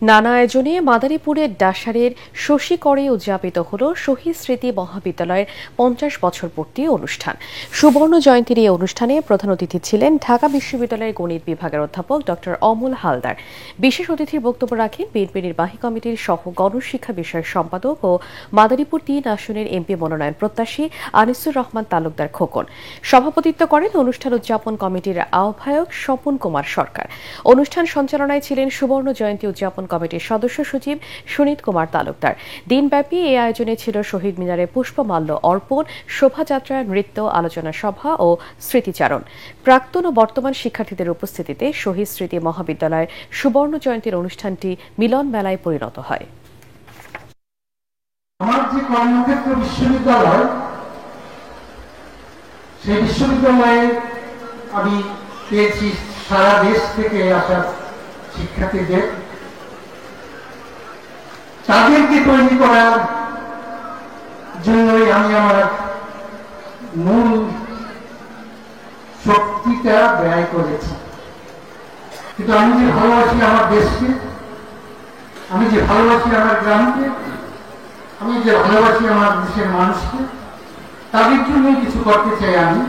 নানা আয়োজনে মাদারীপুরের ডাসারের শশীকরে উদযাপিত হল শহীদ স্মৃতি মহাবিদ্যালয়ের 50 বছর পূর্তি অনুষ্ঠান। সুবর্ণ জয়ন্তীর এই অনুষ্ঠানে প্রধান অতিথি ছিলেন ঢাকা বিশ্ববিদ্যালয়ের গণিত বিভাগের অধ্যাপক ডক্টর অমল হালদার। বিশেষ অতিথির বক্তব্য রাখেন বিএনপি নির্বাহী কমিটির সহ গণশিক্ষা বিষয়ক সম্পাদক ও মাদারীপুর 3 আসনের এমপি মনোনয়ন প্রত্যাশী আনিসুর রহমান তালুকদার খোকন। সভাপতিত্ব করেন অনুষ্ঠান উদযাপন কমিটির আহ্বায়ক স্বপন কুমার সরকার। অনুষ্ঠান সঞ্চালনায় ছিলেন সুবর্ণ জয়ন্তী উদযাপন কমিটির সদস্য সচিব সুনীত কুমার তালুকদার। দিনব্যাপী এই আয়োজনে ছিল শহীদ মিনারে পুষ্পমাল্য অর্পণ, শোভাযাত্রা, নৃত্য, আলোচনা সভা ও স্মৃতিচারণ। প্রাক্তন ও বর্তমান শিক্ষার্থীদের উপস্থিতিতে শহীদ স্মৃতি মহাবিদ্যালয়ের সুবর্ণ জয়ন্তীর অনুষ্ঠানটি মিলন মেলায় পরিণত হয়। আমার যে কর্মক্ষেত্র বিশ্ববিদ্যালয়, সেই বিশ্ববিদ্যালয়ে আমি পেয়েছি সারা দেশ থেকে আসা শিক্ষার্থীদের, তাদেরকে তৈরি করার জন্যই আমি আমার মূল শক্তিটা ব্যয় করেছি। কিন্তু আমি যে ভালোবাসি আমার দেশকে, আমি যে ভালোবাসি আমার গ্রামকে, আমি যে ভালোবাসি আমার দেশের মানুষকে, তাদের জন্যই কিছু করতে চাই আমি।